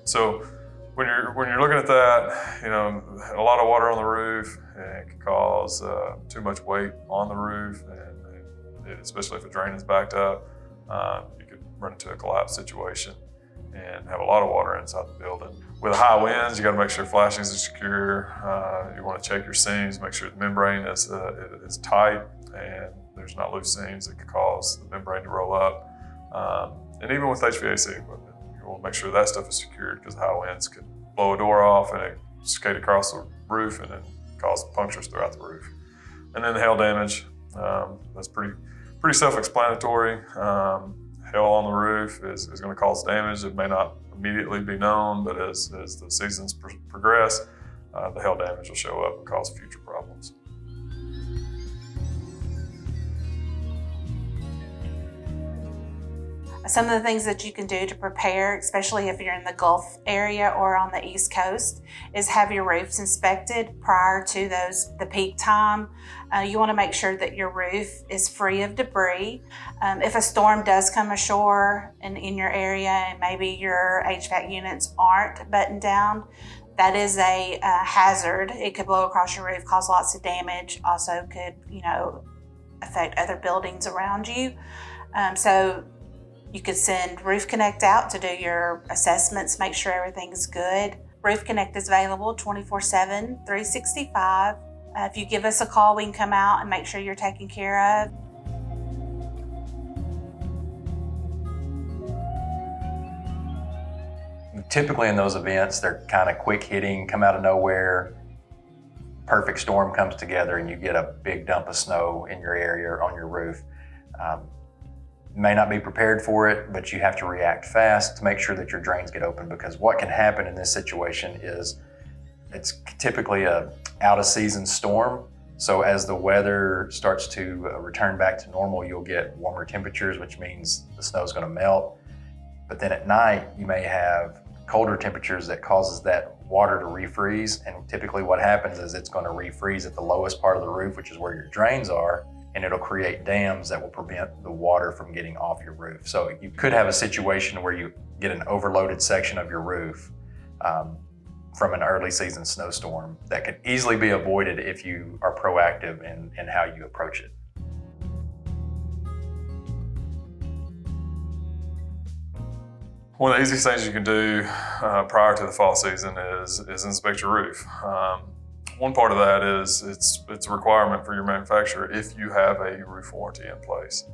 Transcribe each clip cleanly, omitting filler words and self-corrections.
So when you're looking at that, you know, a lot of water on the roof, and it can cause too much weight on the roof, and especially if a drain is backed up, you could run into a collapse situation and have a lot of water inside the building. With high winds, you got to make sure flashings are secure. You want to check your seams, make sure the membrane is tight and there's not loose seams that could cause the membrane to roll up. And even with HVAC equipment, you want to make sure that stuff is secured, because high winds could blow a door off and it skate across the roof and then cause punctures throughout the roof. And then the hail damage, that's pretty self-explanatory. Hail on the roof is going to cause damage. It may not immediately be known, but as the seasons progress, the hail damage will show up and cause future problems. Some of the things that you can do to prepare, especially if you're in the Gulf area or on the East Coast, is have your roofs inspected prior to the peak time. You want to make sure that your roof is free of debris. If a storm does come ashore in your area and maybe your HVAC units aren't buttoned down, that is a hazard. It could blow across your roof, cause lots of damage. Also could, affect other buildings around you. So you could send RoofConnect out to do your assessments, make sure everything's good. RoofConnect is available 24/7, 365. If you give us a call, we can come out and make sure you're taken care of. Typically in those events, they're kind of quick hitting, come out of nowhere. Perfect storm comes together and you get a big dump of snow in your area or on your roof. May not be prepared for it, but you have to react fast to make sure that your drains get open, because what can happen in this situation is it's typically a out of season storm. So as the weather starts to return back to normal, you'll get warmer temperatures, which means the snow is going to melt. But then at night, you may have colder temperatures that causes that water to refreeze. And typically what happens is it's going to refreeze at the lowest part of the roof, which is where your drains are, and it'll create dams that will prevent the water from getting off your roof. So you could have a situation where you get an overloaded section of your roof from an early season snowstorm that could easily be avoided if you are proactive in how you approach it. One of the easiest things you can do prior to the fall season is inspect your roof. One part of that is it's a requirement for your manufacturer if you have a roof warranty in place.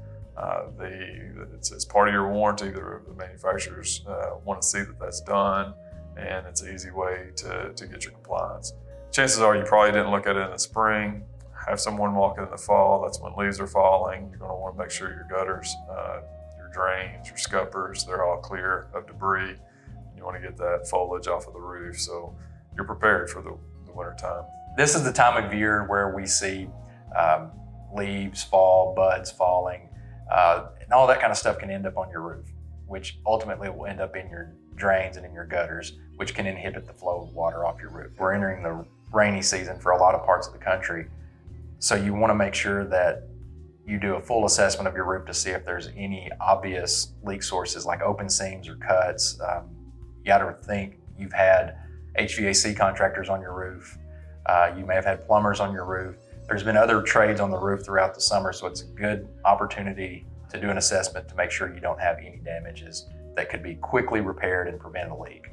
It's part of your warranty. The manufacturers want to see that that's done, and it's an easy way to get your compliance. Chances are you probably didn't look at it in the spring. Have someone walk in the fall. That's when leaves are falling. You're going to want to make sure your gutters, your drains, your scuppers, they're all clear of debris. You want to get that foliage off of the roof so you're prepared for the winter time. This is the time of year where we see leaves fall, buds falling, and all that kind of stuff can end up on your roof, which ultimately will end up in your drains and in your gutters, which can inhibit the flow of water off your roof. We're entering the rainy season for a lot of parts of the country, so you want to make sure that you do a full assessment of your roof to see if there's any obvious leak sources like open seams or cuts. You got to think you've had HVAC contractors on your roof. You may have had plumbers on your roof. There's been other trades on the roof throughout the summer, so it's a good opportunity to do an assessment to make sure you don't have any damages that could be quickly repaired and prevent a leak.